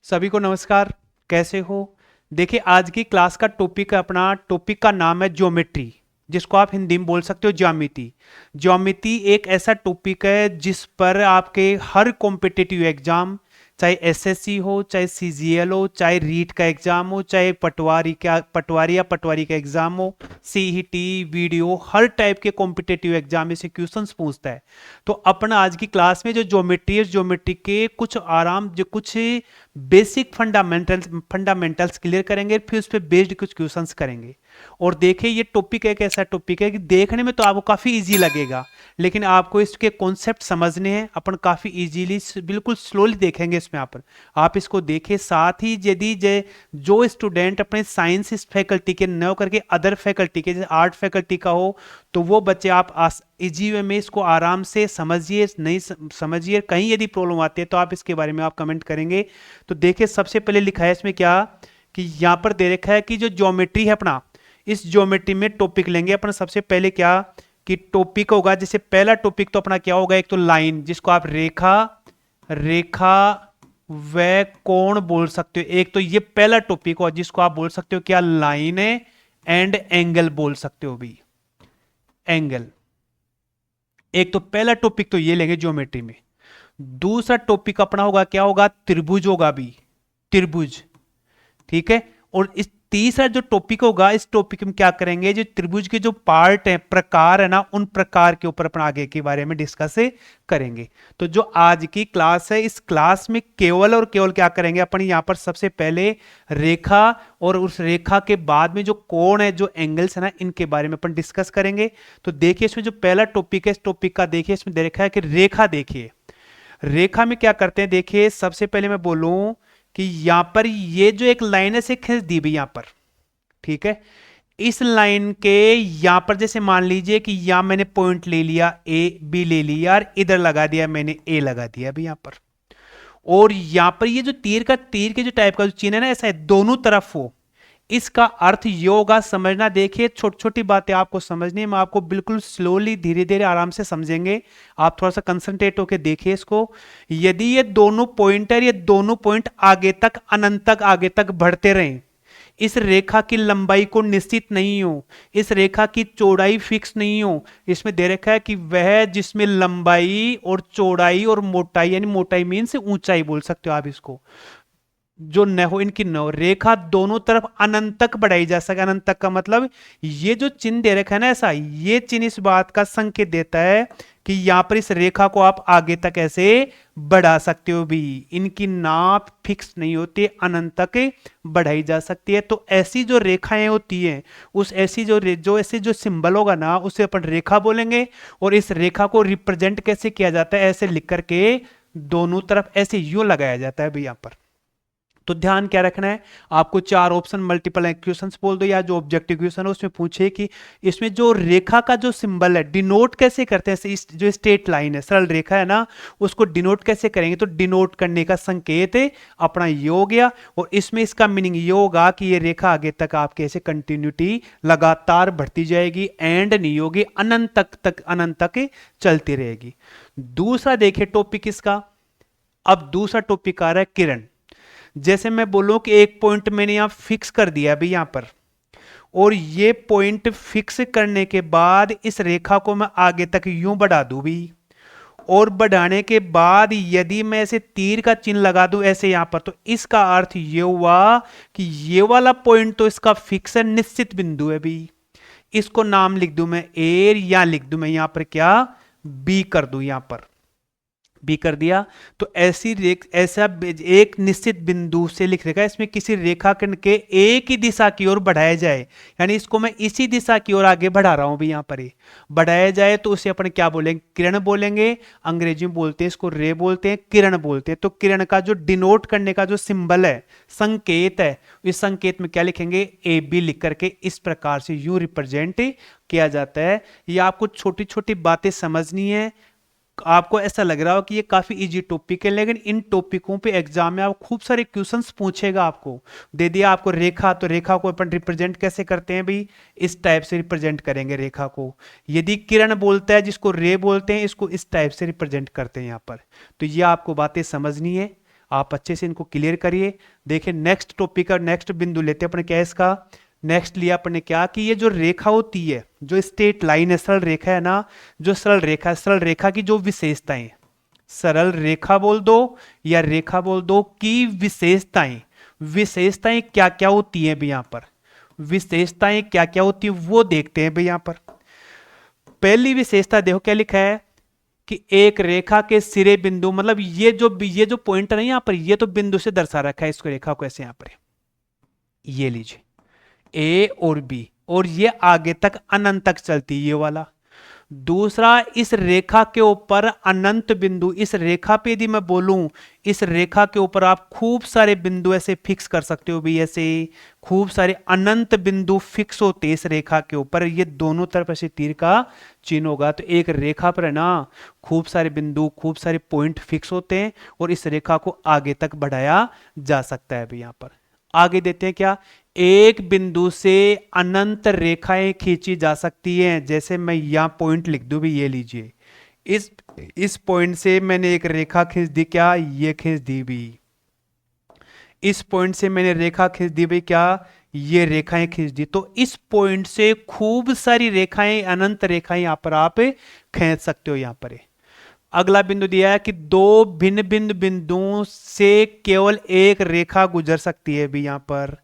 सभी को नमस्कार। कैसे हो? देखिए, आज की क्लास का टॉपिक का नाम है ज्योमेट्री, जिसको आप हिंदी में बोल सकते हो ज्यामिति। ज्योमिति एक ऐसा टॉपिक है जिस पर आपके हर कॉम्पिटिटिव एग्जाम, चाहे एसएससी हो, चाहे सीजीएल हो, चाहे रीट का एग्जाम हो, चाहे पटवारी का एग्जाम हो, सीईटी, वीडियो, हर टाइप के कॉम्पिटिटिव एग्जाम में से क्वेश्चंस पूछता है। तो अपन आज की क्लास में जो ज्योमेट्री है, ज्योमेट्री के कुछ बेसिक फंडामेंटल्स क्लियर करेंगे, फिर उस पर बेस्ड कुछ क्वेश्चंस करेंगे। और देखिए, ये टॉपिक एक ऐसा टॉपिक है कि देखने में तो आपको काफी इजी लगेगा, लेकिन आपको इसके कॉन्सेप्ट समझने हैं। अपन काफी इजीली, बिल्कुल स्लोली देखेंगे इसमें। आप इसको देखिए। साथ ही यदि जो स्टूडेंट अपने साइंस इस फैकल्टी के न करके अदर फैकल्टी के, जैसे आर्ट फैकल्टी का हो, तो वो बच्चे आप इजी वे में इसको आराम से समझिए। नहीं समझिए, कहीं यदि प्रॉब्लम आती है तो आप इसके बारे में आप कमेंट करेंगे। तो देखिए, सबसे पहले लिखा है इसमें क्या, कि यहां पर दे रखा है कि जो ज्योमेट्री है अपना, इस ज्योमेट्री में टॉपिक लेंगे अपन सबसे पहले क्या, कि टॉपिक होगा। जैसे पहला टॉपिक तो अपना क्या होगा, एक तो लाइन, जिसको आप रेखा रेखा व कोण बोल सकते हो। एक तो ये पहला टॉपिक हो जिसको आप बोल सकते हो क्या, लाइन एंड एंगल बोल सकते हो भी, एंगल। एक तो पहला टॉपिक तो ये लेंगे ज्योमेट्री में। दूसरा टॉपिक अपना होगा क्या, होगा त्रिभुज होगा भी, त्रिभुज। ठीक है। और इस तीसरा जो टॉपिक होगा, इस टॉपिक में क्या करेंगे, जो त्रिभुज के जो पार्ट है, प्रकार है ना, उन प्रकार के ऊपर अपन आगे के बारे में डिस्कस करेंगे। तो जो आज की क्लास है, इस क्लास में केवल और केवल क्या करेंगे अपन, यहां पर सबसे पहले रेखा, और उस रेखा के बाद में जो कोण है, जो एंगल्स है ना, इनके बारे में अपन डिस्कस करेंगे। तो देखिए, इसमें जो पहला टॉपिक है, इस टॉपिक का देखिए, इसमें दे रखा है कि रेखा। देखिए, रेखा में क्या करते हैं। देखिए, सबसे पहले मैं बोलूं कि यहां पर ये जो एक लाइन है से खींच दी भी यहां पर। ठीक है। इस लाइन के यहां पर जैसे मान लीजिए कि यहां मैंने पॉइंट ले लिया, ए बी ले लिया, और इधर लगा दिया मैंने, ए लगा दिया अभी यहां पर। और यहां पर ये जो तीर के जो टाइप का जो चिन्ह है ना, ऐसा है दोनों तरफ हो। इसका अर्थ ये होगा, समझना। देखिए, छोटी छोटी बातें आपको समझनी है, मैं आपको बिल्कुल स्लोली, धीरे धीरे, आराम से समझेंगे। आप थोड़ा सा कंसंट्रेट होकर देखिए इसको। यदि ये दोनों पॉइंट है, ये दोनों पॉइंट आगे तक, अनंत तक, आगे तक बढ़ते रहें, इस रेखा की लंबाई को निश्चित नहीं हो, इस रेखा की चौड़ाई फिक्स नहीं हो। इसमें दे रखा है कि वह जिसमें लंबाई और चौड़ाई और मोटाई, यानी मोटाई मीन्स ऊंचाई बोल सकते हो आप इसको, जो न हो, इनकी न हो, रेखा दोनों तरफ अनंत तक बढ़ाई जा सके। अनंत तक का मतलब, ये जो चिन्ह दे रखा है ना ऐसा, ये चिन्ह इस बात का संकेत देता है कि यहां पर इस रेखा को आप आगे तक ऐसे बढ़ा सकते हो भी। इनकी नाप फिक्स नहीं होती, अनंत तक बढ़ाई जा सकती है। तो ऐसी जो रेखाएं होती हैं, उस ऐसी जो ऐसे जो सिंबल होगा ना, उसे अपन रेखा बोलेंगे। और इस रेखा को रिप्रेजेंट कैसे किया जाता है, ऐसे लिख करके दोनों तरफ ऐसे यूं लगाया जाता है भी यहां पर। तो ध्यान क्या रखना है आपको, चार ऑप्शन मल्टीपल क्वेश्चंस बोल दो, या जो ऑब्जेक्टिव क्वेश्चन है उसमें पूछे कि इसमें जो रेखा का जो सिंबल है, डिनोट कैसे करते हैं। इस जो स्ट्रेट लाइन है, सरल रेखा है ना, उसको डिनोट कैसे करेंगे। तो डिनोट करने का संकेत अपना ये हो गया। और इसमें इसका मीनिंग ये होगा कि ये रेखा आगे तक आपके ऐसे कंटिन्यूटी लगातार बढ़ती जाएगी, एंड नहीं होगी, अनंत तक चलती रहेगी। दूसरा देखिए टॉपिक इसका। अब दूसरा टॉपिक आ रहा है किरण। जैसे मैं बोलूं कि एक पॉइंट मैंने यहां फिक्स कर दिया अभी यहां पर, और ये पॉइंट फिक्स करने के बाद इस रेखा को मैं आगे तक यूं बढ़ा दूं भी। और बढ़ाने के बाद यदि मैं ऐसे तीर का चिन्ह लगा दूं ऐसे यहां पर, तो इसका अर्थ ये हुआ कि ये वाला पॉइंट तो इसका फिक्स है, निश्चित बिंदु है भी। इसको नाम लिख दूं मैं ए, या लिख दूं मैं यहां पर क्या, बी कर दूं यहां पर, बी कर दिया। तो ऐसा एक निश्चित बिंदु से लिख रेखा, इसमें किसी रेखाखंड के एक ही दिशा की ओर बढ़ाया जाए, यानी इसको मैं इसी दिशा की ओर आगे बढ़ा रहा हूं भी यहां पर ही बढ़ाया जाए, तो उसे अपन क्या बोलेंगे, किरण बोलेंगे। अंग्रेजी में बोलते हैं इसको रे बोलते हैं, किरण बोलते हैं। तो किरण का जो डिनोट करने का जो सिंबल है, संकेत है, इस संकेत में क्या लिखेंगे, ए बी लिख करके इस प्रकार से यू रिप्रेजेंट किया जाता है। ये आपको छोटी छोटी बातें समझनी है। आपको ऐसा लग रहा हो कि ये काफी इजी टॉपिक है, लेकिन इन टॉपिकों पे एग्जाम में आप खूब सारे क्वेश्चंस पूछेगा। आपको दे दिया आपको रेखा, तो रेखा को अपन रिप्रेजेंट कैसे करते हैं भाई, इस टाइप से रिप्रेजेंट करेंगे रेखा को। यदि किरण बोलता है, जिसको रे बोलते हैं, इसको इस टाइप से रिप्रेजेंट करते हैं यहां पर। तो ये आपको बातें समझनी है। आप अच्छे से इनको क्लियर करिए। देखिए नेक्स्ट टॉपिक का नेक्स्ट बिंदु लेते हैं अपने क्या इसका। नेक्स्ट लिया अपने क्या कि ये जो रेखा होती है, जो स्ट्रेट लाइन है, सरल रेखा है ना, जो सरल रेखा है, सरल रेखा की जो विशेषताएं, सरल रेखा बोल दो या रेखा बोल दो की विशेषताएं, विशेषताएं क्या क्या होती हैं भी यहां पर, विशेषताएं क्या क्या होती है वो देखते हैं भाई यहां पर। पहली विशेषता देखो क्या लिखा है कि एक रेखा के सिरे बिंदु, मतलब ये जो पॉइंट है ना यहां पर, ये तो बिंदु से दर्शा रखा है इसको, रेखा को ऐसे यहां पर ये लीजिए ए और बी, और ये आगे तक अनंत तक चलती है ये वाला। दूसरा, इस रेखा के ऊपर अनंत बिंदु, इस रेखा पे यदि मैं बोलूं, इस रेखा के ऊपर आप खूब सारे बिंदु ऐसे फिक्स कर सकते हो भी, ऐसे खूब सारे अनंत बिंदु फिक्स होते इस रेखा के ऊपर। ये दोनों तरफ ऐसे तीर का चिन्ह होगा, तो एक रेखा पर है ना खूब सारे बिंदु, खूब सारे पॉइंट फिक्स होते हैं, और इस रेखा को आगे तक बढ़ाया जा सकता है भी। यहां पर आगे देते हैं क्या, एक बिंदु से अनंत रेखाएं खींची जा सकती हैं। जैसे मैं यहां पॉइंट लिख दूं भी, ये लीजिए, इस पॉइंट से मैंने एक रेखा खींच दी, क्या ये खींच दी भी, इस पॉइंट से मैंने रेखा खींच दी भी, क्या ये रेखाएं खींच दी। तो इस पॉइंट से खूब सारी रेखाएं, अनंत रेखाएं यहां पर आप खींच सकते हो यहां पर। अगला बिंदु दिया है कि दो भिन्न भिन्न बिंदुओं से केवल एक रेखा गुजर सकती है भी यहां पर।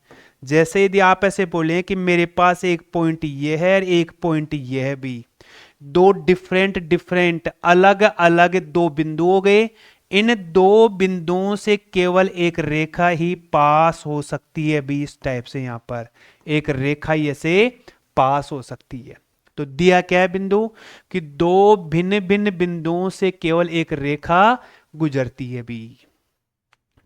जैसे यदि आप ऐसे बोले कि मेरे पास एक पॉइंट ये है और एक पॉइंट ये है भी, दो डिफरेंट डिफरेंट अलग अलग दो बिंदु हो गए, इन दो बिंदुओं से केवल एक रेखा ही पास हो सकती है भी। इस टाइप से यहां पर एक रेखा ही ऐसे पास हो सकती है। तो दिया क्या है बिंदु कि दो भिन्न भिन्न बिंदुओं से केवल एक रेखा गुजरती है भी।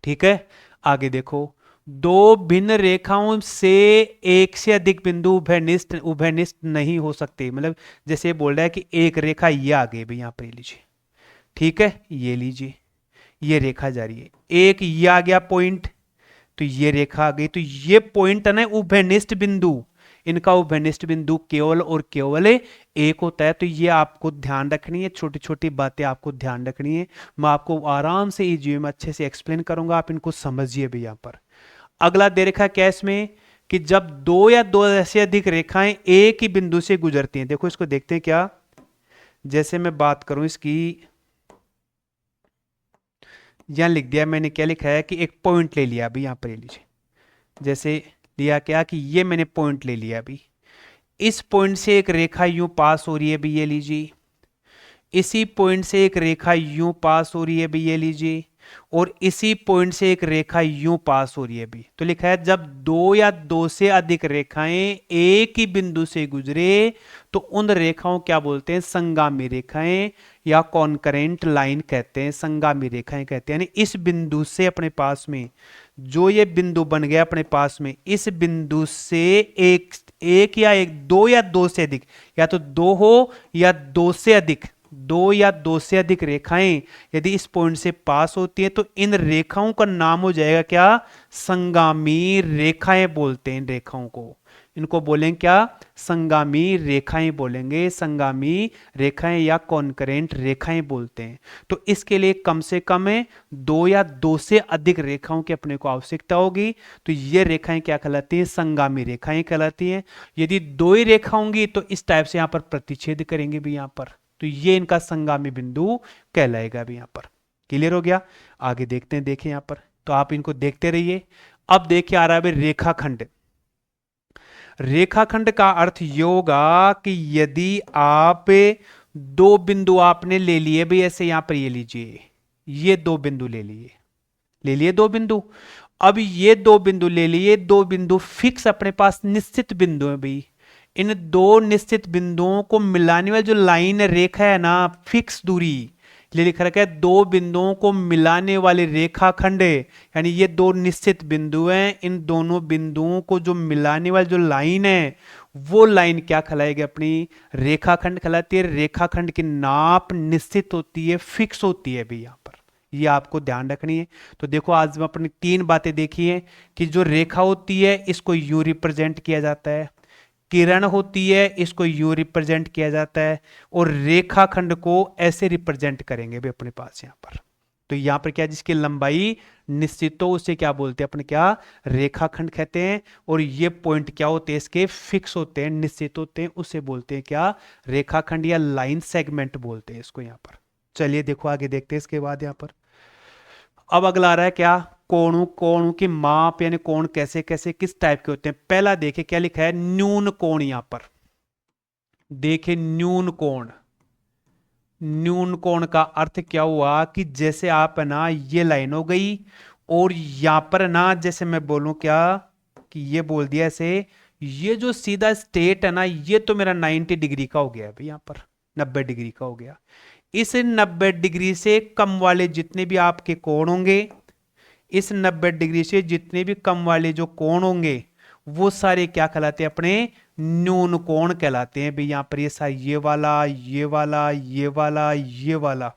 ठीक है, आगे देखो, दो भिन्न रेखाओं से एक से अधिक बिंदु उभयनिष्ठ नहीं हो सकते। मतलब जैसे बोल रहा है कि एक रेखा ये आ गई भाई, यहां पर लीजिए, ठीक है, ये लीजिए, ये रेखा जा रही है, एक ये आ गया पॉइंट, तो ये रेखा आ गई, तो ये पॉइंट है ना उभयनिष्ठ बिंदु, इनका उभयनिष्ठ बिंदु केवल और केवल एक होता है। तो ये आपको ध्यान रखनी है, छोटी छोटी बातें आपको ध्यान रखनी है। मैं आपको आराम से ईजी में अच्छे से एक्सप्लेन करूंगा, आप इनको समझिए भी। यहां पर अगला दे रखा है क्या इसमें कि जब दो या दो से अधिक रेखाएं एक ही बिंदु से गुजरती हैं। देखो इसको देखते हैं क्या, जैसे मैं बात करूं इसकी, यहां लिख दिया मैंने, क्या लिखा है कि एक पॉइंट ले लिया अभी, यहां पर ले लीजिए, जैसे लिया क्या कि ये मैंने पॉइंट ले लिया अभी, इस पॉइंट से एक रेखा यूं पास हो रही है भी, ये लीजिए, इसी पॉइंट से एक रेखा यूं पास हो रही है भी, ये लीजिए, और इसी पॉइंट से एक रेखा यूं पास हो रही है भी। तो लिखा है जब दो या दो से अधिक रेखाएं एक ही बिंदु से गुजरे तो उन रेखाओं क्या बोलते हैं, संगामी रेखाएं या कॉन्करेंट लाइन कहते हैं, संगामी रेखाएं कहते हैं। यानी इस बिंदु से अपने पास में जो ये बिंदु बन गया अपने पास में, इस बिंदु से एक या दो या दो से अधिक, या तो दो हो या दो से अधिक, दो या दो से अधिक रेखाएं यदि इस पॉइंट से पास होती है तो इन रेखाओं का नाम हो जाएगा क्या, संगामी रेखाएं बोलते हैं इन रेखाओं को। इनको बोलेंगे क्या, संगामी रेखाएं बोलेंगे, संगामी रेखाएं या कॉन्करेंट रेखाएं बोलते हैं। तो इसके लिए कम से कम है दो या दो से अधिक रेखाओं की अपने को आवश्यकता होगी। तो ये रेखाएं क्या कहलाती हैं, संगामी रेखाएं कहलाती हैं। यदि दो ही रेखा होंगी तो इस टाइप से यहां पर प्रतिच्छेद करेंगे भी यहां पर, तो ये इनका संगामी बिंदु कहलाएगा भी। यहां पर क्लियर हो गया, आगे देखते हैं, देखें यहां पर, तो आप इनको देखते रहिए। अब देखिए आ रहा है रेखाखंड। रेखाखंड का अर्थ ये होगा कि यदि आप दो बिंदु आपने ले लिए भाई, ऐसे यहां पर ये लीजिए, ये दो बिंदु ले लिए दो बिंदु, अब ये दो बिंदु ले लिए, दो बिंदु फिक्स अपने पास निश्चित बिंदु है भाई। इन दो निश्चित बिंदुओं को मिलाने वाली जो लाइन रेखा है ना, फिक्स दूरी, ये लिख रखा है दो बिंदुओं को मिलाने वाले रेखाखंड, यानी ये दो निश्चित बिंदु हैं, इन दोनों बिंदुओं को जो मिलाने वाली जो लाइन है वो लाइन क्या कहलाएगी, अपनी रेखाखंड कहलाती है। रेखाखंड की नाप निश्चित होती है, फिक्स होती है भी, यहां पर ये आपको ध्यान रखनी है। तो देखो आज में अपनी तीन बातें देखी है कि जो रेखा होती है इसको यू रिप्रेजेंट किया जाता है, किरण होती है इसको यू रिप्रेजेंट किया जाता है, और रेखाखंड को ऐसे रिप्रेजेंट करेंगे भी अपने पास यहां पर। तो यहां पर क्या, जिसकी लंबाई निश्चित हो उसे क्या बोलते हैं अपने, क्या रेखाखंड कहते हैं। और ये पॉइंट क्या होते हैं, इसके फिक्स होते हैं, निश्चित होते हैं, उसे बोलते हैं क्या, रेखाखंड या लाइन सेगमेंट बोलते हैं इसको यहां पर। चलिए देखो आगे देखते हैं इसके बाद यहां पर। अब अगला आ रहा है क्या, कोणों, कोणों की माप यानी कोण कैसे कैसे किस टाइप के होते हैं। पहला देखे क्या लिखा है, न्यून कोण। यहां पर देखे न्यून कोण। न्यून कोण का अर्थ क्या हुआ कि जैसे आप है ना, ये लाइन हो गई और यहां पर ना, जैसे मैं बोलूं क्या कि ये बोल दिया ऐसे, ये जो सीधा स्टेट है ना, ये तो मेरा 90 डिग्री का हो गया भाई, यहां पर 90 डिग्री का हो गया। इस 90 डिग्री से कम वाले जितने भी आपके कोण होंगे, इस 90 डिग्री से जितने भी कम वाले जो कोण होंगे, वो सारे क्या कहलाते हैं अपने, न्यून कोण कहलाते हैं भाई। यहां पर ये सारे, ये वाला, ये वाला, ये वाला, ये वाला,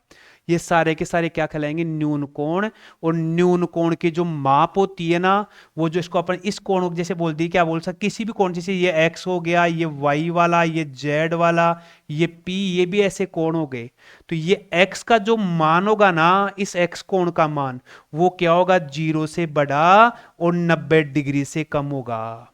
ये सारे के सारे क्या कहलाएंगे, न्यून कोण। और न्यून कोण की जो माप होती है ना, वो जो इसको अपन इस कोण को जैसे बोल दी, क्या बोल सकते, किसी भी कोण, जैसे ये एक्स हो गया, ये वाई वाला, ये जेड वाला, ये पी, ये भी ऐसे कोण हो गए। तो ये एक्स का जो मान होगा ना, इस एक्स कोण का मान, वो क्या होगा, 0 से बड़ा और 90 डिग्री से कम होगा।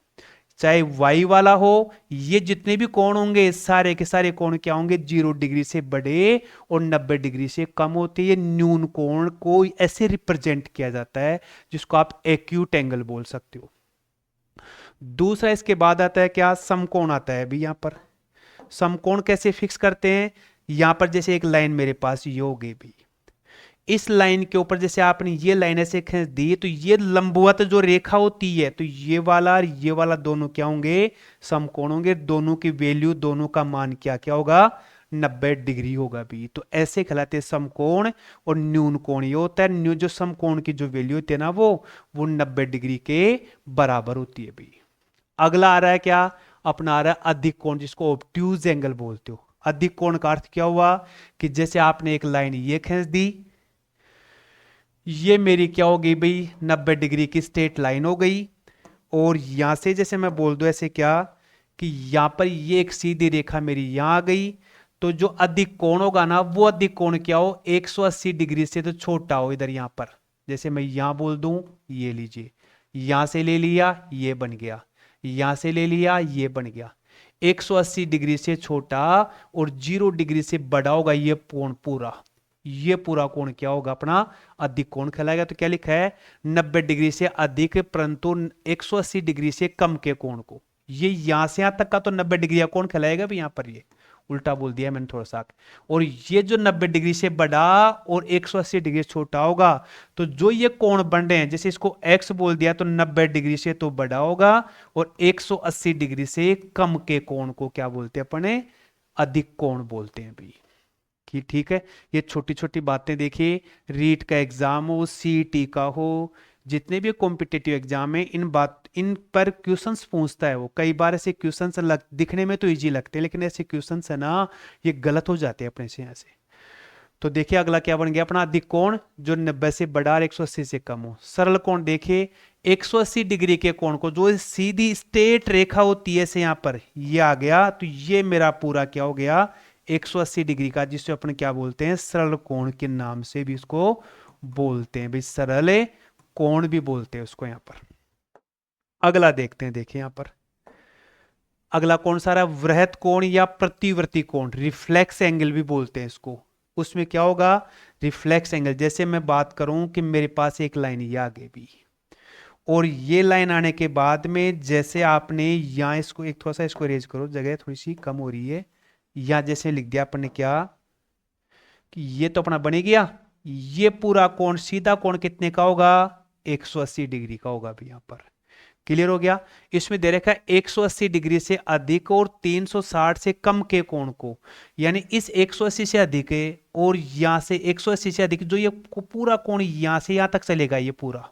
चाहे वाई वाला हो, ये जितने भी कोण होंगे सारे के सारे कोण क्या होंगे, 0 डिग्री से बड़े और 90 डिग्री से कम होते हैं। ये न्यून कोण को ऐसे रिप्रेजेंट किया जाता है, जिसको आप एक्यूट एंगल बोल सकते हो। दूसरा इसके बाद आता है क्या, समकोण आता है अभी। यहां पर समकोण कैसे फिक्स करते हैं, यहां पर जैसे एक लाइन मेरे पास ये हो गई भी, इस लाइन के ऊपर जैसे आपने ये लाइन ऐसे खींच दी, तो ये लंबवत जो रेखा होती है, तो ये वाला और ये वाला दोनों क्या होंगे, समकोण होंगे। दोनों की वैल्यू, दोनों का मान क्या क्या होगा, 90 डिग्री होगा भी। तो ऐसे कहलाते हैं समकोण और न्यून कोण। ये होता है न्यू, जो समकोण की जो वैल्यू होती है ना, वो 90 डिग्री के बराबर होती है भी। अगला आ रहा है क्या, अपना आ रहा है अधिक कोण, जिसको ऑब्ट्यूज एंगल बोलते हो। अधिक कोण का अर्थ क्या हुआ कि जैसे आपने एक लाइन ये खींच दी, ये मेरी क्या हो गई भाई, 90 डिग्री की स्ट्रेट लाइन हो गई। और यहां से जैसे मैं बोल दूं ऐसे क्या, कि यहां पर ये एक सीधी रेखा मेरी यहां आ गई, तो जो अधिक कोण होगा ना, वो अधिक कोण क्या हो, 180 डिग्री से तो छोटा हो इधर यहां पर। जैसे मैं यहां बोल दूं, ये लीजिए, यहां से ले लिया, ये बन गया, यहां से ले लिया, ये बन गया। 180 डिग्री से छोटा और 0 डिग्री से बड़ा होगा ये कोण पूरा, ये पूरा कोण क्या होगा अपना, अधिक कोण कहलाएगा। तो क्या लिखा है, 90 डिग्री से अधिक परंतु 180 डिग्री से कम के कोण को, ये यहां से यहां तक का तो 90 डिग्री का कोण कहलाएगा भी। यहां पर ये उल्टा बोल दिया मैंने थोड़ा सा। और ये जो 90 डिग्री से बड़ा और 180 डिग्री से छोटा होगा, तो जो ये कोण बन रहे हैं, जैसे इसको x बोल दिया, तो 90 डिग्री से तो बड़ा होगा और 180 डिग्री से कम के कोण को क्या बोलते हैं अपने, अधिक कोण बोलते हैं भाई। कि ठीक है, ये छोटी छोटी बातें देखिए, रीट का एग्जाम हो, सीईटी का हो, जितने भी कॉम्पिटिटिव एग्जाम है, इन पर क्वेश्चंस पूछता है वो। कई बार ऐसे क्वेश्चंस दिखने में तो इजी लगते हैं, लेकिन ऐसे क्वेश्चंस है ना, ये गलत हो जाते हैं अपने से यहाँ से। तो देखिए अगला क्या बन गया अपना, अधिक कोण जो 90 से बड़ा और 180 से कम हो। सरल कोण देखिए, 180 डिग्री के कोण को, जो सीधी स्ट्रेट रेखा होती है ऐसे यहाँ पर ये आ गया, तो ये मेरा पूरा क्या हो गया, 180 डिग्री का, जिसे अपन क्या बोलते हैं, सरल कोण के नाम से भी इसको बोलते हैं भाई, सरल कोण भी बोलते हैं उसको यहाँ पर। अगला देखते हैं, देखिए यहाँ पर अगला कौन सा रहा, वृहत कोण या प्रतिवर्ती कोण, रिफ्लेक्स एंगल भी बोलते हैं इसको। उसमें क्या होगा, रिफ्लेक्स एंगल। जैसे मैं बात करूं कि मेरे पास एक लाइन ये आगे भी, और ये लाइन आने के बाद में जैसे आपने यहां इसको एक थोड़ा सा इसको रेज करो, जगह थोड़ी सी कम हो रही है, या जैसे लिख दिया अपन ने क्या, कि ये तो अपना बने गया, ये पूरा कोण सीधा कोण कितने का होगा, 180 डिग्री का होगा भी यहां पर। क्लियर हो गया। इसमें दे रखा है 180 डिग्री से अधिक और 360 से कम के कोण को, यानी इस 180 से अधिक है और यहां से 180 से अधिक, जो ये पूरा कोण यहां से यहां तक चलेगा, ये पूरा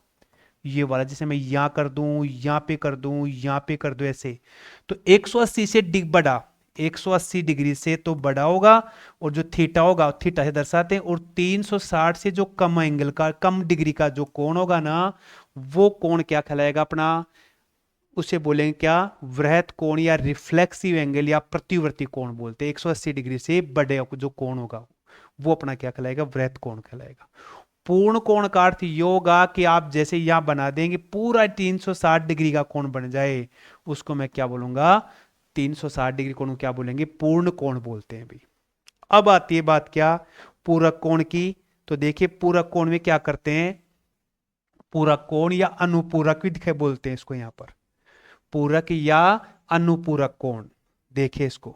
ये वाला, जैसे मैं यहां कर दूं, यहां पे कर दूं, यहां पे कर दूं ऐसे, तो 180 से बड़ा, 180 डिग्री से तो बड़ा होगा, और जो थीटा होगा थीटा से दर्शाते हैं, और 360 से जो कम एंगल का, कम डिग्री का जो कोण होगा ना, वो कोण क्या कहलाएगा अपना, उसे बोलेंगे क्या, वृहत कोण या रिफ्लेक्सिव एंगल या प्रतिवर्ती कोण बोलते हैं। 180 डिग्री से बड़े जो कोण होगा वो अपना क्या कहलाएगा, वृहत कोण कहलाएगा। पूर्ण कोण का अर्थ ये होगा कि आप जैसे यहां बना देंगे पूरा 360 डिग्री का कोण बन जाए, उसको मैं क्या बोलूंगा, 360 डिग्री कोण को क्या बोलेंगे, पूर्ण कोण बोलते हैं भाई। अब आती है बात क्या, पूरक कोण की। तो देखिए पूरक कोण में क्या करते हैं, पूरक कोण या अनुपूरक भी दिखे बोलते हैं इसको, यहां पर पूरक या अनुपूरक कोण। देखिए इसको,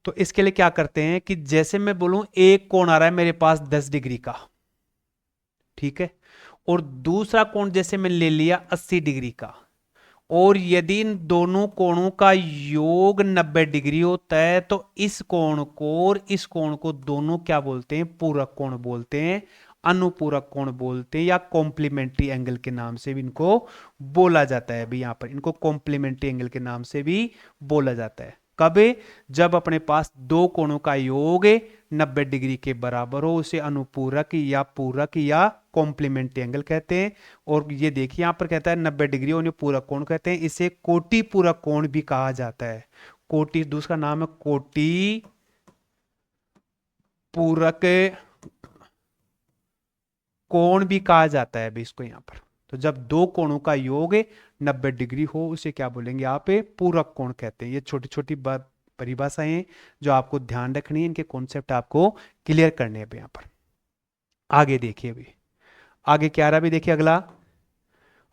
तो इसके लिए क्या करते हैं कि जैसे मैं बोलूं एक कोण आ रहा है मेरे पास 10 डिग्री का, ठीक है, और दूसरा कोण जैसे मैं ले लिया 80 डिग्री का, और यदि इन दोनों कोणों का योग 90 डिग्री होता है तो इस कोण को और इस कोण को दोनों क्या बोलते हैं, पूरक कोण बोलते हैं, अनुपूरक कोण बोलते हैं, या कॉम्प्लीमेंट्री एंगल के नाम से भी इनको बोला जाता है। अभी यहां पर इनको कॉम्प्लीमेंट्री एंगल के नाम से भी बोला जाता है। कब, जब अपने पास दो कोणों का योग 90 डिग्री के बराबर हो, उसे अनुपूरक या पूरक या कॉम्प्लीमेंट्री एंगल कहते हैं। और ये देखिए यहां पर कहता है 90 डिग्री, और पूरक कोण कहते हैं, इसे कोटि पूरक कोण भी कहा जाता है। कोटि दूसरा नाम है कोटि पूरक कोण भी कहा जाता है अभी इसको यहां पर। तो जब दो कोणों का योग 90 डिग्री हो उसे क्या बोलेंगे आप, पूरक कोण कहते हैं। ये छोटी छोटी बात परिभाषाएं हैं जो आपको ध्यान रखनी है, इनके कॉन्सेप्ट आपको क्लियर करने हैं यहां पर। आगे देखिए, अभी आगे क्या रहा, अभी देखिए अगला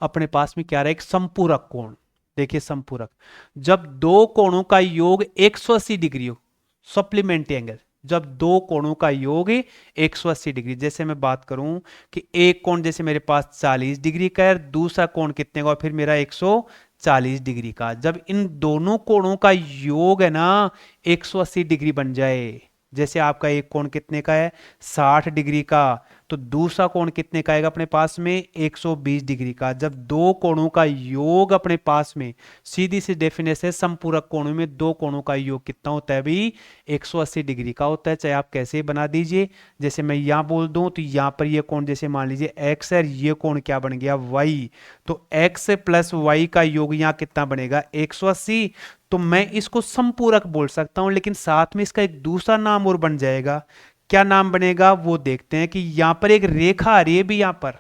अपने पास में क्या रहा, एक संपूरक कोण। देखिए संपूरक, जब दो कोणों का योग 180 डिग्री हो, सप्लीमेंट्री एंगल, जब दो कोणों का योग 180 डिग्री, जैसे मैं बात करूं कि एक कोण जैसे मेरे पास 40 डिग्री का है, दूसरा कोण कितने का, फिर मेरा 140 डिग्री का, जब इन दोनों कोणों का योग है ना 180 डिग्री बन जाए, जैसे आपका एक कोण कितने का है 60 डिग्री का, तो दूसरा कोण कितने का आएगा अपने पास में 120 डिग्री का। जब दो कोणों का योग अपने पास में, सीधी सी डेफिनेशन है, समपूरक कोणों में दो कोणों का योग कितना होता है भी 180 डिग्री का होता है। चाहे आप कैसे बना दीजिए, जैसे मैं यहां बोल दूं तो यहां पर ये कोण जैसे मान लीजिए x है, ये कोण क्या बन गया y, तो x प्लस y का योग यहां कितना बनेगा 180। तो मैं इसको संपूरक बोल सकता हूं, लेकिन साथ में इसका एक दूसरा नाम और बन जाएगा। क्या नाम बनेगा वो देखते हैं कि यहां पर एक रेखा आ रही है भी, यहां पर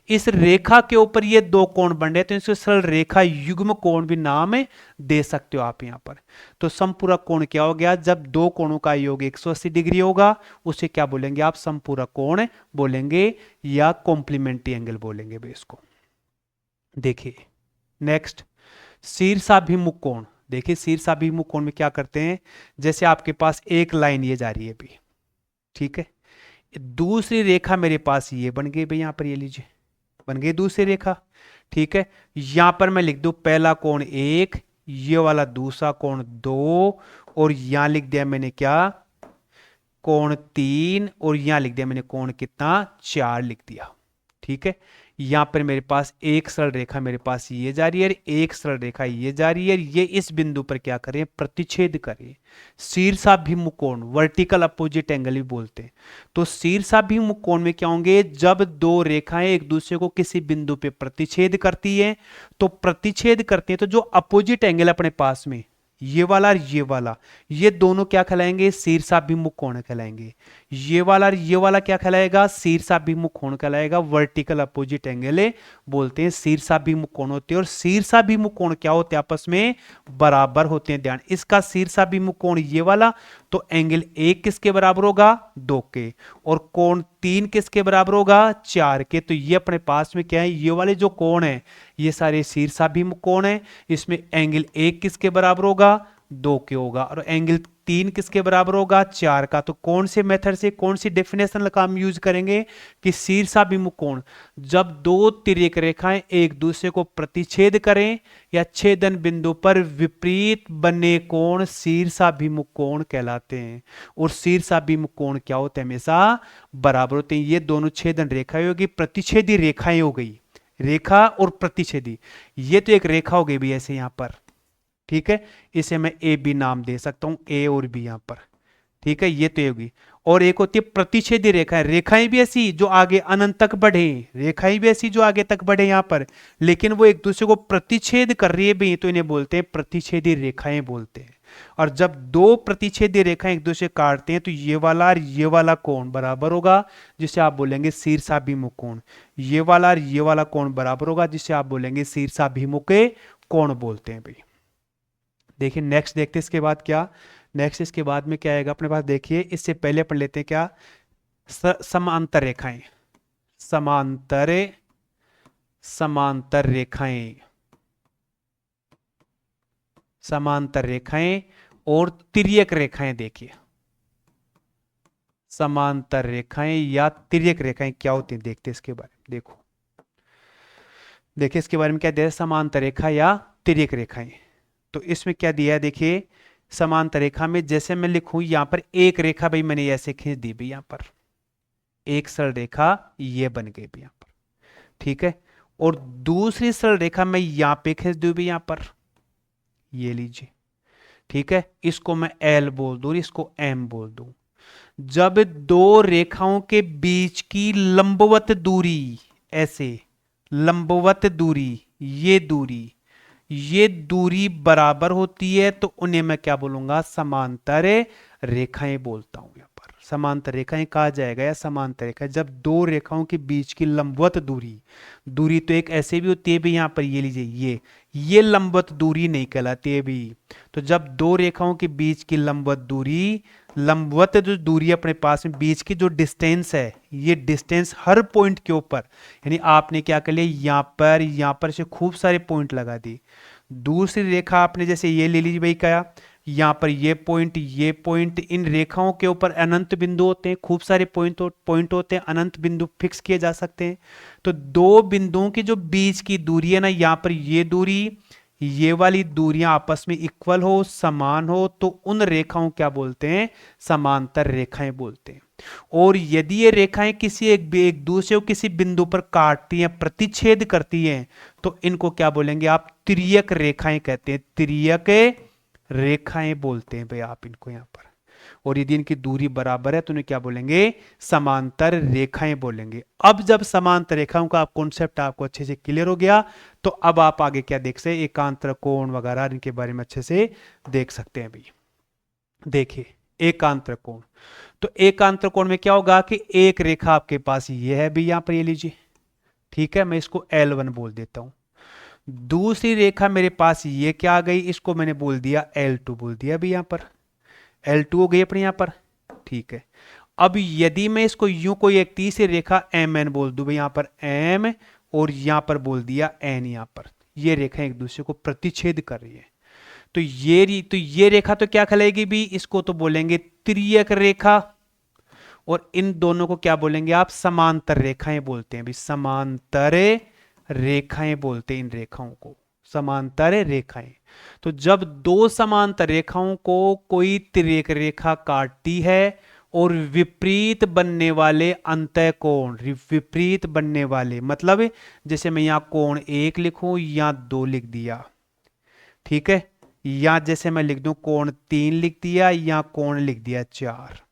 इस रेखा के ऊपर ये दो कोण बन रहे हैं, तो इसको सरल रेखा युग्म कोण भी नाम दे सकते हो आप यहां पर। तो संपूरक कोण क्या हो गया, जब दो कोणों का योग 180 डिग्री होगा उसे क्या बोलेंगे आप, संपूरक कोण बोलेंगे या कॉम्प्लीमेंट्री एंगल बोलेंगे भी इसको। देखिए नेक्स्ट, शीर्षाभिमुख कोण। देखिए शीर्षाभिमुख कोण में क्या करते हैं, जैसे आपके पास एक लाइन ये जा रही है भी, ठीक है, दूसरी रेखा मेरे पास ये बन गई भाई, यहां पर ये लीजिए बन गई दूसरी रेखा, ठीक है। यहां पर मैं लिख दूं पहला कोण 1, ये वाला दूसरा कोण 2, और यहां लिख दिया मैंने क्या, कोण 3, और यहां लिख दिया मैंने कोण कितना 4 लिख दिया, ठीक है। यहां पर मेरे पास एक सरल रेखा मेरे पास ये जा रही है, एक सरल रेखा ये जा रही है, ये इस बिंदु पर क्या करें, प्रतिच्छेद करें। शीर्षाभिमुख कोण, वर्टिकल अपोजिट एंगल भी बोलते हैं। तो शीर्षाभिमुख कोण में क्या होंगे, जब दो रेखाएं एक दूसरे को किसी बिंदु पे प्रतिच्छेद करती है, तो प्रतिच्छेद करती है तो जो अपोजिट एंगल अपने पास में ये वाला और ये दोनों क्या कहलाएंगे, शीर्षाभिमुख कोण कहलाएंगे। ये वाला और ये वाला क्या कहलाएगा, शीर्षाभिमुख कोण कहलाएगा। वर्टिकल अपोजिट एंगल बोलते हैं, शीर्षाभिमुख कोण होते हैं। और शीर्षाभिमुख कोण क्या होते हैं, आपस में बराबर होते हैं। ध्यान, इसका शीर्षाभिमुख कोण ये वाला, तो एंगल 1 किसके बराबर होगा, 2 के, और कोण 3 किसके बराबर होगा, 4 के। तो ये अपने पास में क्या है, ये वाले जो कोण है ये सारे शीर्षाभिमुख कोण है। इसमें एंगल 1 किसके बराबर होगा, 2 के होगा, और एंगल 3 किसके बराबर होगा, 4 का। तो कौन से मेथड से, कौन सी डेफिनेशन का हम यूज करेंगे कि शीर्षाभिमुख कोण, जब दो तिर्यक रेखाएं एक दूसरे को प्रतिच्छेद करें या छेदन बिंदु पर विपरीत बने कोण शीर्षाभिमुख कोण कहलाते हैं। और शीर्षाभिमुख कोण क्या होते हैं, हमेशा बराबर होते हैं। ये दोनों छेदन रेखाएं होगी, प्रतिच्छेदी रेखाएं हो गई, रेखा और प्रतिच्छेदी। ये तो एक रेखा हो गई भी ऐसे यहां पर, ठीक है, इसे मैं ए बी नाम दे सकता हूं, ए और बी यहां पर, ठीक है, ये तो होगी। और एक होती है प्रतिच्छेदी रेखाएं, रेखाएं भी ऐसी जो आगे अनंत तक बढ़े, रेखाएं भी ऐसी जो आगे तक बढ़े यहां पर, लेकिन वो एक दूसरे को प्रतिच्छेद कर रही है भी, तो इन्हें बोलते हैं प्रतिच्छेदी रेखाएं बोलते हैं। और जब दो प्रतिच्छेदी रेखाएं एक दूसरे काटते हैं तो ये वाला और ये वाला कोण बराबर होगा, जिसे आप बोलेंगे शीर्षाभिमुख कोण। ये वाला और ये वाला कोण बराबर होगा, जिसे आप बोलेंगे शीर्षाभिमुख कोण बोलते हैं भाई। देखिए नेक्स्ट देखते हैं इसके बाद क्या, नेक्स्ट इसके बाद में क्या आएगा अपने पास, देखिए इससे पहले पढ़ लेते हैं क्या, समांतर रेखाएं, समांतर रेखाएं, समांतर रेखाएं और तिर्यक रेखाएं। देखिए समांतर रेखाएं या तिर्यक रेखाएं क्या होती हैं, देखते हैं इसके बारे में। देखो देखिए इसके बारे में क्या दिया है, समांतर रेखा या तिर्यक रेखाएं। तो इसमें क्या दिया है, देखिए समांतर रेखा में जैसे मैं लिखूं यहां पर एक रेखा भाई मैंने ऐसे खींच दी भाई, यहां पर एक सरल रेखा ये बन गई भी यहां पर, ठीक है। और दूसरी सरल रेखा मैं यहां पे खींच दूं भी यहां पर, ये लीजिए, ठीक है। इसको मैं एल बोल दूं, इसको एम बोल दूं। जब दो रेखाओं के बीच की लंबवत दूरी, ऐसे लंबवत दूरी, ये दूरी बराबर होती है तो उन्हें मैं क्या बोलूंगा, समांतर रेखाएं बोलता हूं। यहां पर समांतर रेखाएं कहा जाएगा या समांतर रेखा, जब दो रेखाओं के बीच की लंबवत दूरी, दूरी तो एक ऐसे भी होती है भी यहां पर, ये लीजिए ये लंबवत दूरी नहीं कहलाती है भी। तो जब दो रेखाओं के बीच की लंबवत दूरी, लंबवत जो दूरी अपने पास में बीच की जो डिस्टेंस है, ये डिस्टेंस हर पॉइंट के ऊपर, यानी आपने क्या कर लिया, यहां पर से खूब सारे पॉइंट लगा दी। दूसरी रेखा आपने जैसे ये ले लीजिए भाई, क्या यहां पर ये पॉइंट, इन रेखाओं के ऊपर अनंत बिंदु होते हैं, खूब सारे पॉइंट होते हैं, अनंत बिंदु फिक्स किए जा सकते हैं। तो दो बिंदुओं की जो बीच की दूरी है ना, यहां पर ये दूरी, ये वाली दूरियां आपस में इक्वल हो, समान हो, तो उन रेखाओं क्या बोलते हैं, समांतर रेखाएं बोलते हैं। और यदि ये रेखाएं किसी एक दूसरे को किसी बिंदु पर काटती हैं, प्रतिच्छेद करती हैं, तो इनको क्या बोलेंगे आप, तिर्यक रेखाएं कहते हैं, तिर्यक रेखाएं बोलते हैं भाई आप इनको यहां पर। और यदि इनकी दूरी बराबर है तो उन्हें क्या बोलेंगे, समांतर रेखाएं बोलेंगे। अब जब समांतर रेखाओं का कॉन्सेप्ट आपको अच्छे से क्लियर हो गया, तो अब आप आगे क्या देख सकते, एकांतर कोण वगैरह इनके बारे में अच्छे से देख सकते हैं भाई। देखिए एकांतर कोण, तो एकांतर कोण में क्या होगा कि एक रेखा आपके पास ये है भी, यहां पर ये लीजिए, ठीक है, मैं इसको L1 बोल देता हूं। दूसरी रेखा मेरे पास ये क्या आ गई, इसको मैंने बोल दिया L2 बोल दिया भी, यहां पर L2 हो गई अपने यहां पर, ठीक है। अब यदि मैं इसको यूं कोई एक तीसरी रेखा MN बोल दूं भाई, यहां पर M और यहां पर बोल दिया N, यहां पर ये रेखा एक दूसरे को प्रतिच्छेद कर रही है, तो ये रेखा तो क्या कहलाएगी भी, इसको तो बोलेंगे तिर्यक रेखा, और इन दोनों को क्या बोलेंगे आप, समांतर रेखाएं बोलते हैं भी, समांतर रेखाएं बोलते हैं इन रेखाओं को, समांतर रेखाएं। तो जब दो समांतर रेखाओं को कोई तिर्यक रेखा काटती है और विपरीत बनने वाले अंतःकोण, विपरीत बनने वाले मतलब जैसे मैं यहां कोण 1 लिखूं या 2 लिख दिया, ठीक है, या जैसे मैं लिख दूं कोण 3 लिख दिया या कोण लिख दिया 4,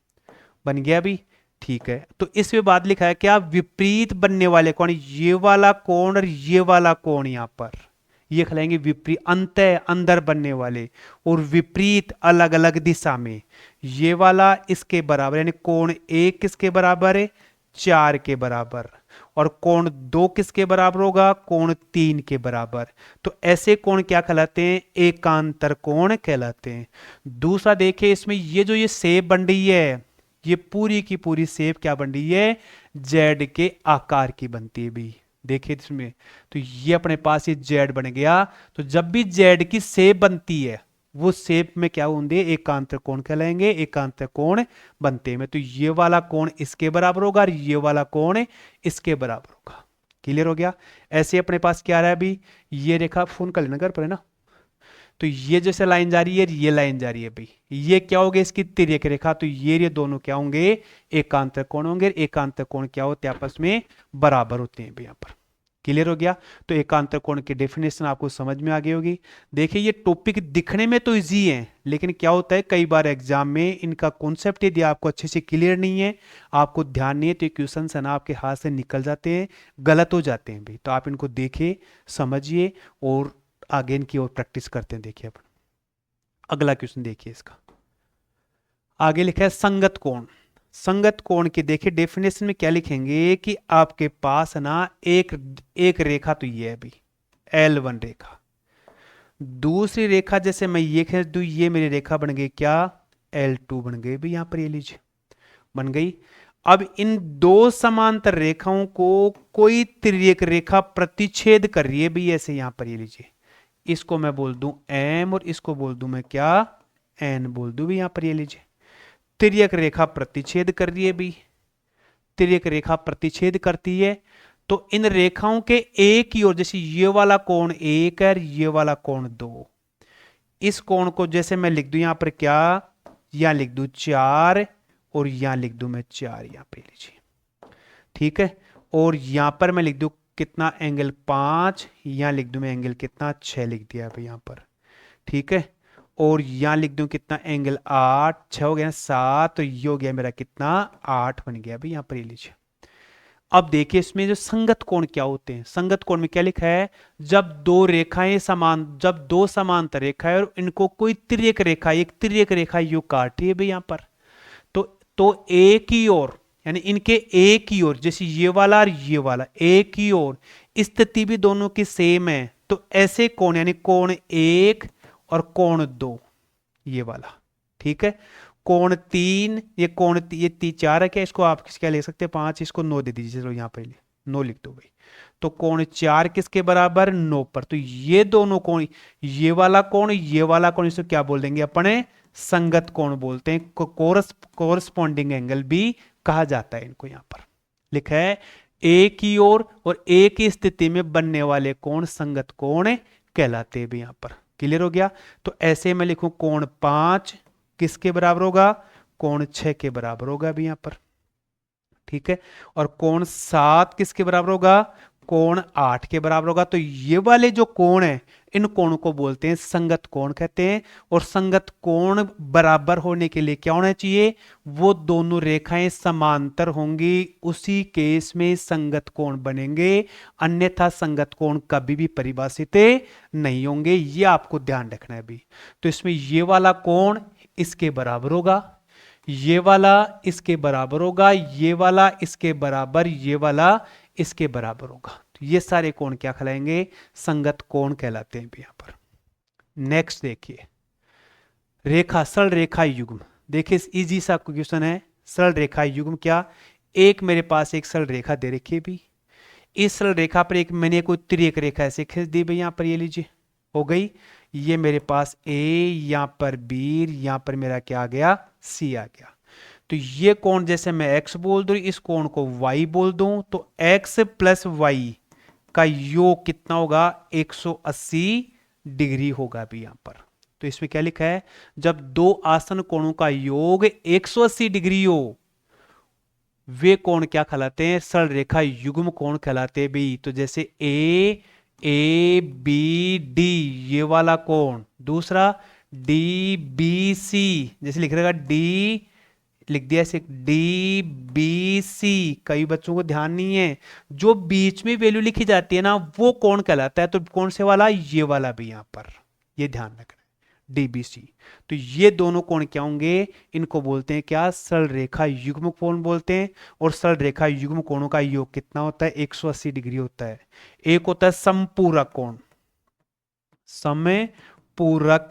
बन गया भी, ठीक है। तो इसमें बाद लिखा है क्या, विपरीत बनने वाले कोण, ये वाला कोण और ये वाला कोण, यहां पर ये कहलाएंगे विपरीत, अंदर बनने वाले, और विपरीत अलग अलग दिशा में, ये वाला इसके बराबर, यानी कोण 1 किसके बराबर है, 4 के बराबर, और कोण 2 किसके बराबर होगा, कोण 3 के बराबर। तो ऐसे कोण क्या कहलाते हैं, एकांतर कोण कहलाते हैं। दूसरा देखिए इसमें ये जो ये शेप बन रही है, ये पूरी की पूरी शेप क्या बन रही है, जेड के आकार की बनती है भी, देखिए इसमें, तो ये अपने पास ये जेड बन गया। तो जब भी जेड की शेप बनती है, वो शेप में क्या होंगे, एकांतर कोण कहलाएंगे, एकांतर कोण बनते हैं। तो ये वाला कोण इसके बराबर होगा और ये वाला कोण इसके बराबर होगा। क्लियर हो गया। ऐसे अपने पास क्या आ रहा है अभी, ये रेखा फोन कर लेना घर पर है ना, तो ये जैसे लाइन जा रही है, ये लाइन जा रही है भाई, ये क्या होगा, इसकी तिर्यक रेखा, तो ये दोनों क्या होंगे, एकांतर कोण होंगे। एकांतर कोण क्या होते हैं, आपस में बराबर होते हैं भाई यहां पर। क्लियर हो गया। तो एकांतर कोण की डेफिनेशन आपको समझ में आ गई होगी। देखिए ये टॉपिक दिखने में तो इजी है, लेकिन क्या होता है कई बार एग्जाम में इनका कॉन्सेप्ट यदि आपको अच्छे से क्लियर नहीं है, आपको ध्यान नहीं है, तो क्वेश्चन है ना आपके हाथ से निकल जाते हैं, गलत हो जाते हैं भाई। तो आप इनको देखिए, समझिए और आगे इनकी और प्रैक्टिस करते हैं। देखिए अपन अगला क्वेश्चन देखिए इसका, आगे लिखा है संगत कोण। संगत कोण की देखिए डेफिनेशन में क्या लिखेंगे कि आपके पास ना एक एक रेखा तो ये है अभी L1 रेखा, दूसरी रेखा जैसे मैं ये खींच दूं, ये मेरी रेखा बन गई क्या, L2 बन गई भी, यहां पर ये लीजिए बन गई। अब इन दो समांतर रेखाओं को कोई तिर्यक रेखा प्रतिच्छेद कर रही है भी, ऐसे यहां पर ये लीजिए, इसको मैं बोल दूं M और इसको बोल दूं मैं क्या, N बोल दूं भी, यहां पर ये लीजिए तिर्यक रेखा प्रतिच्छेद कर रही है भी, तिर्यक रेखा प्रतिच्छेद करती है। तो इन रेखाओं के एक ही ओर, जैसे ये वाला कोण एक है, ये वाला कोण दो, इस कोण को जैसे मैं लिख दूं यहां पर क्या, यहां लिख दूं 4 और यहां लिख दूं मैं 4, यहां पे लीजिए, ठीक है। और यहां पर मैं लिख दूं कितना, एंगल 5, यहां लिख दूं मैं एंगल कितना 6 लिख दिया भाई यहां पर, ठीक है। और यहां लिख दूं कितना, एंगल 8, 6 हो गया 7, तो ये हो गया मेरा कितना 8 बन गया भाई यहां पर, ये लीजिए। अब देखिए इसमें जो संगत कोण क्या होते हैं, संगत कोण में क्या लिखा है, जब दो रेखाएं समान, जब दो समांतर रेखाएं और इनको कोई तिर्यक रेखा, एक तिर्यक रेखा यूं काट रही है भाई यहां पर, तो एक ही ओर, यानी इनके एक ही ओर, जैसे ये वाला और ये वाला एक ही ओर, स्थिति भी दोनों की सेम है, तो ऐसे कोण यानी कोण 1 और कोण 2, ये वाला, ठीक है। कोण 3, ये कोण ये 4 है क्या, इसको आप क्या ले सकते हैं 5, इसको 9 दे दीजिए, चलो यहां पर 9 लिख दो भाई। तो कोण 4 किसके बराबर, 9 पर, तो ये दोनों कोण, ये वाला कोण, ये वाला कोण, इसको क्या बोल देंगे अपने, संगत कोण बोलते हैं, कोरस्पॉन्डिंग एंगल भी कहा जाता है इनको। यहां पर लिखा है एक ही ओर और एक ही स्थिति में बनने वाले कोण संगत कोण कहलाते हैं भी, यहां पर क्लियर हो गया। तो ऐसे मैं लिखूं कोण 5 किसके बराबर होगा, कोण 6 के बराबर होगा भी यहां पर, ठीक है। और कोण 7 किसके बराबर होगा, कोण 8 के बराबर होगा। तो ये वाले जो कोण है, इन कोणों को बोलते हैं संगत कोण कहते हैं। और संगत कोण बराबर होने के लिए क्या होना चाहिए, वो दोनों रेखाएं समांतर होंगी, उसी केस में संगत कोण बनेंगे, अन्यथा संगत कोण कभी भी परिभाषित नहीं होंगे, ये आपको ध्यान रखना है अभी। तो इसमें ये वाला कोण इसके बराबर होगा, ये वाला इसके बराबर होगा, ये वाला इसके बराबर, ये वाला इसके बराबर होगा। तो ये सारे कोण क्या कहलाएंगे, संगत कोण कहलाते हैं यहां पर। नेक्स्ट देखिए, रेखा सरल रेखा युग्म। देखिए इजी सा क्वेश्चन है, सरल रेखा युग्म क्या, एक मेरे पास एक सरल रेखा दे रखी है भी, इस सरल रेखा पर एक मैंने कोई तिर्यक रेखा ऐसे खींच दी भाई यहां पर, ये लीजिए हो गई, ये मेरे पास ए, यहां पर बी, यहां पर मेरा क्या आ गया, सी आ गया। तो ये कोण जैसे मैं x बोल दूं, इस कोण को y बोल दूं, तो x प्लस y का योग कितना होगा, 180 डिग्री होगा भी यहां पर। तो इसमें क्या लिखा है, जब दो आसन कोणों का योग 180 डिग्री हो, वे कोण क्या कहलाते हैं, सरल रेखा युग्म कोण कहलाते हैं भी। तो जैसे ए बी डी ये वाला कोण, दूसरा डी बी सी, जैसे लिख रहेगा डी, लिख दिया ऐसे डी बी सी, कई बच्चों को ध्यान नहीं है, जो बीच में वैल्यू लिखी जाती है ना वो कौन कहलाता है, तो कौन से वाला, ये वाला भी यहां पर, ये ध्यान रखना है डीबीसी। तो ये दोनों कोण क्या होंगे, इनको बोलते हैं क्या, सरल रेखा युग्म कोण बोलते हैं। और सरल रेखा युग्म कोणों का योग कितना होता है, 180 डिग्री होता है। एक होता है समपूरक कोण, समय पूरक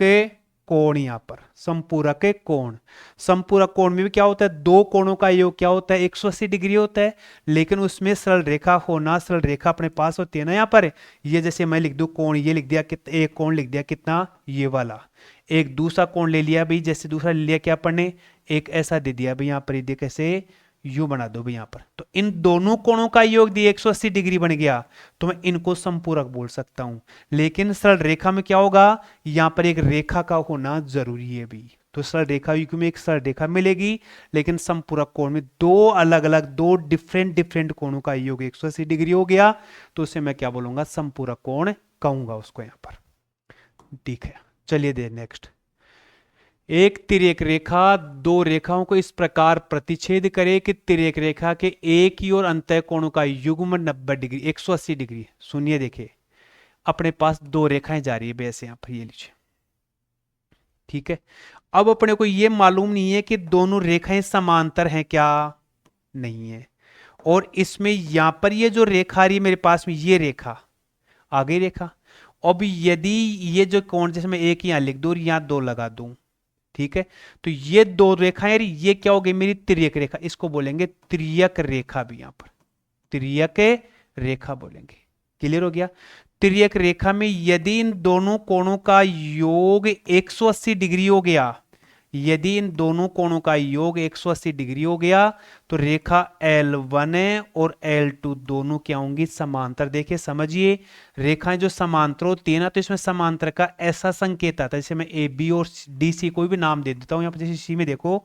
कोण, यहां पर समपूरक कोण, समपूरक कोण में भी क्या होता है, दो कोणों का योग क्या होता है, 180 डिग्री होता है, लेकिन उसमें सरल रेखा होना, सरल रेखा अपने पास होती है ना यहां पर। ये जैसे मैं लिख दूं कोण, ये लिख दिया कितना, एक कोण लिख दिया कितना, ये वाला, एक दूसरा कोण ले लिया भाई, जैसे दूसरा ले लिया क्या पढ़ने, एक ऐसा दे दिया भाई यहां पर, ये कैसे यू बना दो भाई यहां पर। तो इन दोनों कोणों का योग दिए 180 डिग्री बन गया, तो मैं इनको संपूरक बोल सकता हूं। लेकिन सरल रेखा में क्या होगा, यहां पर एक रेखा का होना जरूरी है भी। तो सरल रेखा युग्म में एक सरल रेखा मिलेगी, लेकिन संपूरक कोण में दो अलग अलग, दो डिफरेंट डिफरेंट कोणों का योग 180 डिग्री हो गया, तो उसे मैं क्या बोलूंगा, संपूरक कोण कहूंगा उसको यहां पर, ठीक है। चलिए दे नेक्स्ट, एक तिर्यक रेखा दो रेखाओं को इस प्रकार प्रतिच्छेद करे कि तिर्यक रेखा के एक ही और अंतः कोणों का युग्म 90 डिग्री 180 डिग्री। सुनिए देखिए, अपने पास दो रेखाएं जा रही है वैसे यहां पर, ये लीजिए, ठीक है। अब अपने को ये मालूम नहीं है कि दोनों रेखाएं समांतर हैं क्या, नहीं है। और इसमें यहां पर ये जो रेखा आ रही है मेरे पास में, ये रेखा आ गई रेखा। अब यदि ये जो कोण, जैसे मैं एक यहां लिख दूं और यहां दो लगा दूं, ठीक है, तो ये दो रेखाएं, ये क्या हो गई मेरी तिर्यक रेखा, इसको बोलेंगे तिर्यक रेखा भी, यहां पर तिर्यक रेखा बोलेंगे। क्लियर हो गया। तिर्यक रेखा में यदि इन दोनों कोणों का योग 180 डिग्री हो गया, यदि इन दोनों कोणों का योग 180 डिग्री हो गया, तो रेखा L1 और L2 दोनों क्या होंगी, समांतर। देखिए समझिए, रेखाएं जो समांतर होती है ना, तो इसमें समांतर का ऐसा संकेत आता है, जैसे मैं ए बी और डी सी कोई भी नाम दे देता हूं यहां पर। जैसे सी में देखो,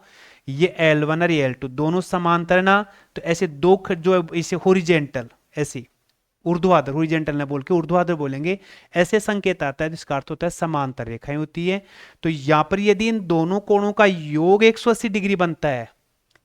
ये L1 और L2 दोनों समांतर ना, तो ऐसे दो जो इसे होरिजेंटल, ऐसे ऊर्ध्वाधर, हॉरिजॉन्टल ना बोल के ऊर्ध्वाधर बोलेंगे, ऐसे संकेत आता है, जिसका अर्थ होता है समांतर रेखाएं होती है। तो यहां पर यदि इन दोनों कोणों का योग 180 डिग्री बनता है,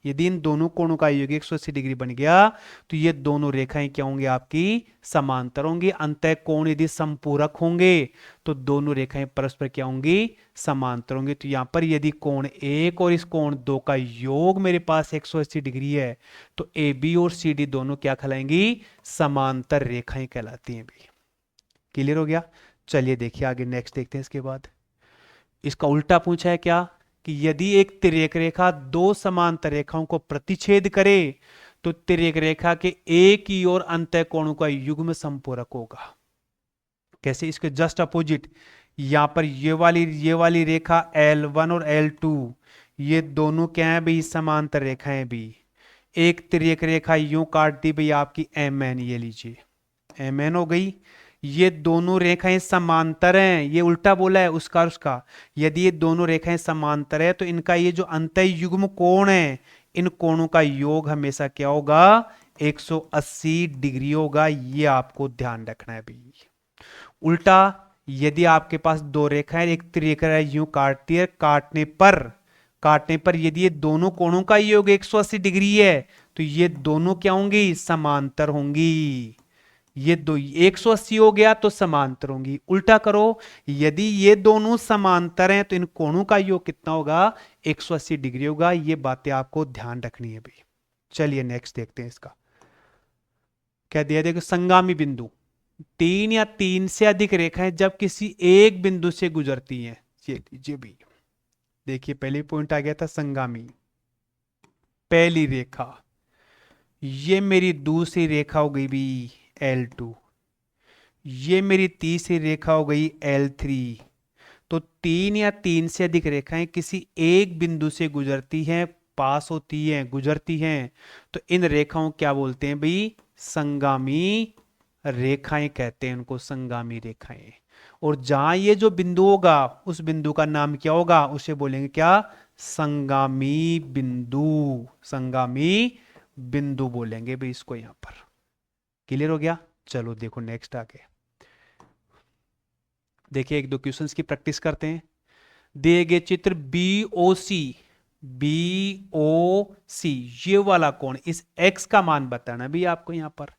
यदि इन दोनों कोणों का योग 180 डिग्री बन गया, तो ये दोनों रेखाएं क्या होंगी, आपकी समांतर होंगी। अंतः कोण यदि संपूरक होंगे, तो दोनों रेखाएं परस्पर क्या होंगी, समांतर होंगी। तो यहां पर यदि कोण एक और इस कोण दो का योग मेरे पास 180 डिग्री है, तो ए बी और सी डी दोनों क्या कहलाएंगी, समांतर रेखाएं कहलाती हैं भी। क्लियर हो गया। चलिए देखिए आगे, नेक्स्ट देखते हैं। इसके बाद इसका उल्टा पूछा है क्या, कि यदि एक तिर्यक रेखा दो समांतर रेखाओं को प्रतिच्छेद करे, तो तिर्यक रेखा के एक ही और अंतः कोणों का युग्म संपूरक होगा। कैसे, इसके जस्ट अपोजिट, यहां पर ये वाली रेखा L1 और L2, ये दोनों क्या है भाई, समांतर रेखाएं भी। एक तिर्यक रेखा यूं काट दी भाई आपकी MN, ये लीजिए MN हो गई। ये दोनों रेखाएं समांतर हैं, ये उल्टा बोला है उसका। यदि ये दोनों रेखाएं समांतर है, तो इनका ये जो अंतः युग्म कोण है, इन कोणों का योग हमेशा क्या होगा, 180 डिग्री होगा। ये आपको ध्यान रखना है भाई। उल्टा, यदि आपके पास दो रेखाएं, एक त्रिरेखा यूं काटती है, काटने पर यदि ये दोनों कोणों का योग 180 डिग्री है, तो ये दोनों क्या होंगी, समांतर होंगी। ये दो 180 हो गया तो समांतर होंगी। उल्टा करो, यदि ये दोनों समांतर हैं, तो इन कोणों का योग कितना होगा, 180 डिग्री होगा। ये बातें आपको ध्यान रखनी है भाई। चलिए नेक्स्ट देखते हैं इसका क्या दिया। देखो, संगामी बिंदु, तीन या तीन से अधिक रेखाएं जब किसी एक बिंदु से गुजरती हैं, ये लीजिए भी। देखिए पहले पॉइंट आ गया था संगामी, पहली रेखा, ये मेरी दूसरी रेखा हो गई भी L2, ये मेरी तीसरी रेखा हो गई L3। तो तीन या तीन से अधिक रेखाएं किसी एक बिंदु से गुजरती हैं, पास होती हैं, गुजरती हैं, तो इन रेखाओं क्या बोलते हैं भाई, संगामी रेखाएं कहते हैं उनको, संगामी रेखाएं। और जहां ये जो बिंदु होगा, उस बिंदु का नाम क्या होगा, उसे बोलेंगे क्या, संगामी बिंदु, संगामी बिंदु बोलेंगे भाई इसको यहां पर। क्लियर हो गया। चलो देखो नेक्स्ट आगे देखिए, एक दो क्वेश्चंस की प्रैक्टिस करते हैं। दिए गए चित्र बी ओ सी, ये वाला कोण, इस x का मान बताना भी आपको यहां पर।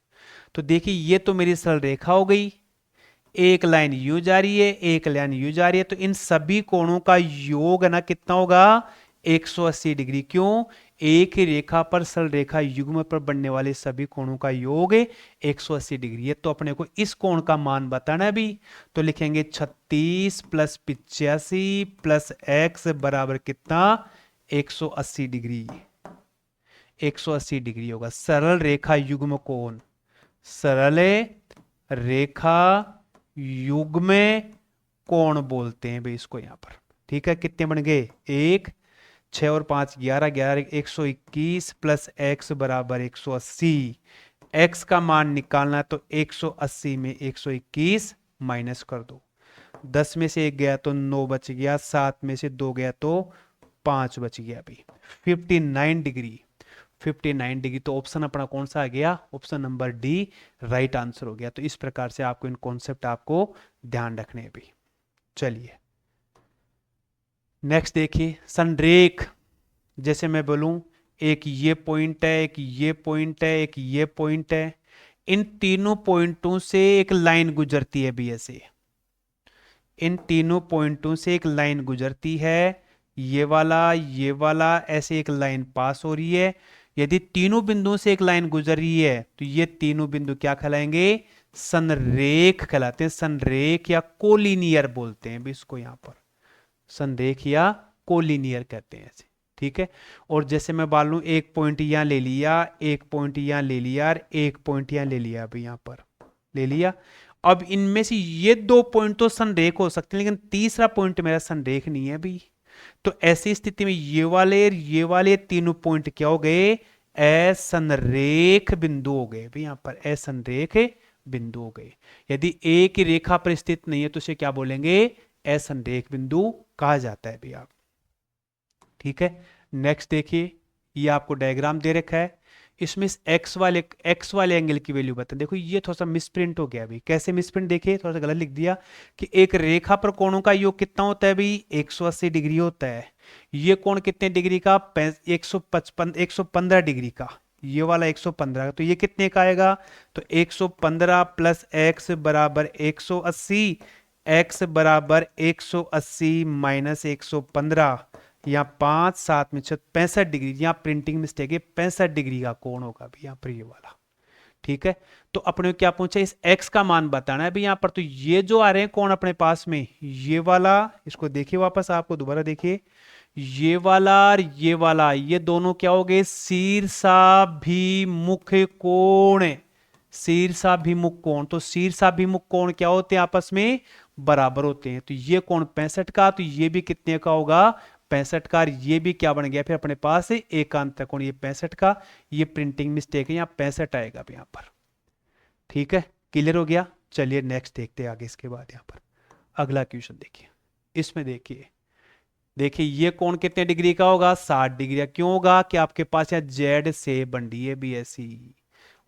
तो देखिए, ये तो मेरी सरल रेखा हो गई, एक लाइन यू जा रही है, एक लाइन यू जा रही है, तो इन सभी कोणों का योग ना कितना होगा, 180 डिग्री। क्यों, एक ही रेखा पर सरल रेखा युग्म पर बनने वाले सभी कोणों का योग 180 डिग्री है। तो अपने को इस कोण का मान बताना है भी, तो लिखेंगे 36 प्लस 85 प्लस x बराबर कितना, 180 डिग्री। 180 डिग्री होगा सरल रेखा युग्म कोण, सरल रेखा युग्म कोण बोलते हैं भाई इसको यहां पर। ठीक है, कितने बन गए, एक, 6 और 5 11, 11 121 प्लस x बराबर 180। x का मान निकालना है, तो 180 में 121 माइनस कर दो। 10 में से 1 गया तो 9 बच गया, 7 में से 2 गया तो 5 बच गया भाई। 59 डिग्री, 59 डिग्री। तो ऑप्शन अपना कौन सा आ गया, option number D right answer हो गया। तो इस प्रकार से आपको इन कॉन्सेप्ट आपको ध्यान रखने हैं भाई। चलिए नेक्स्ट देखिए, संरेख, जैसे मैं बोलूं एक ये पॉइंट है, एक ये पॉइंट है, एक ये पॉइंट है, इन तीनों पॉइंटों से एक लाइन गुजरती है भी ऐसे, इन तीनों पॉइंटों से एक लाइन गुजरती है, ये वाला ऐसे एक लाइन पास हो रही है। यदि तीनों बिंदुओं से एक लाइन गुजर रही है तो ये तीनों बिंदु क्या कहलाएंगे? संरेख कहलाते हैं। संरेख या कोलिनियर बोलते हैं भी इसको, यहां पर संरेख या कोलिनियर कहते हैं ऐसे। ठीक है। और जैसे मैं मान लूं एक पॉइंट यहां ले लिया, एक पॉइंट यहां ले लिया और एक पॉइंट यहां ले लिया, अभी यहां पर ले लिया। अब इनमें से ये दो पॉइंट तो संरेख हो सकते हैं, लेकिन तीसरा पॉइंट मेरा संरेख नहीं है भी। तो ऐसी स्थिति में ये वाले तीनों पॉइंट क्या हो गए? असंरेख बिंदु हो गए भी, यहां पर असंरेख बिंदु हो गए। यदि एक ही रेखा पर स्थित नहीं है तो इसे क्या बोलेंगे? असंरेख बिंदु कहा जाता है भी आप। ठीक है। नेक्स्ट देखिए, ये आपको डायग्राम दे रखा है, इसमें इस एक्स वाले एंगल की वैल्यू बता। देखो ये थोड़ा सा मिसप्रिंट हो गया अभी। कैसे मिसप्रिंट? देखिए थोड़ा सा गलत लिख दिया कि एक रेखा पर कोणों का योग कितना होता है भाई? 180 डिग्री होता है। ये कोण कितने डिग्री का? 115 डिग्री का। ये वाला 115 का, तो ये कितने का आएगा? तो 115 प्लस एक्स बराबर 180, एक्स बराबर 180 माइनस 115, यहाँ 5 7 में 65 डिग्री, यहाँ प्रिंटिंग मिस्टेक है, 65 डिग्री का कोण होगा भी यहाँ पर ये वाला। ठीक है। तो अपने को क्या पूछा? इस x का मान बताना है भी यहाँ पर। तो ये जो आ रहे हैं कोण अपने पास में, ये वाला, इसको देखिए वापस, आपको दोबारा देखिए, ये वाला और ये दोनों क्या हो गए? शीर्षाभिमुख कोण। शीर्षाभिमुख कोण, तो शीर्षाभिमुख कोण क्या होते हैं? आपस में बराबर होते हैं। तो ये कोण 65 का, तो ये भी कितने का होगा? 65 का। ये भी क्या बन गया फिर अपने पास? एकांतर कोण। ये 65 का, ये प्रिंटिंग मिस्टेक है, यहाँ 65 आएगा यहाँ पर। ठीक है, क्लियर हो गया। चलिए नेक्स्ट देखते हैं आगे। इसके बाद यहाँ पर अगला क्वेश्चन देखिए, इसमें देखिए, देखिए ये कोण कितने डिग्री का होगा? 60 डिग्री। क्यों होगा? कि आपके पास यहाँ जेड शेप बन रही है भी ऐसी,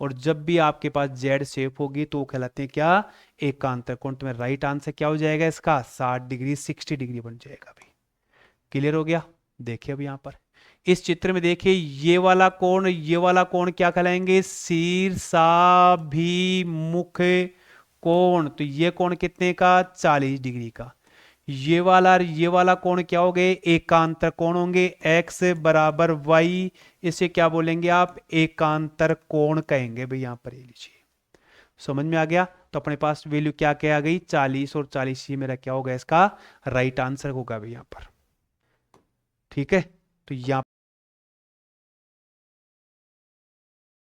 और जब भी आपके पास जेड शेप होगी तो वो कहलाते हैं क्या? एकांतर कोण। तो राइट आंसर क्या हो जाएगा इसका? 60 डिग्री, 60 डिग्री बन जाएगा भाई। क्लियर हो गया। देखिए अब यहां पर इस चित्र में देखिए, ये वाला कोण क्या कहलाएंगे? शीर्षाभिमुख कोण। तो ये कोण कितने का? 40 डिग्री का। ये वाला कोण क्या हो गए? एकांतर कोण होंगे। x बराबर y, इसे क्या बोलेंगे आप? एकांतर कोण कहेंगे भाई। यहां पर ये लीजिए, समझ में आ गया। तो अपने पास वैल्यू क्या क्या आ गई? 40 और 40, ये मेरा क्या होगा? इसका राइट आंसर होगा भाई यहां पर। ठीक है। तो यहां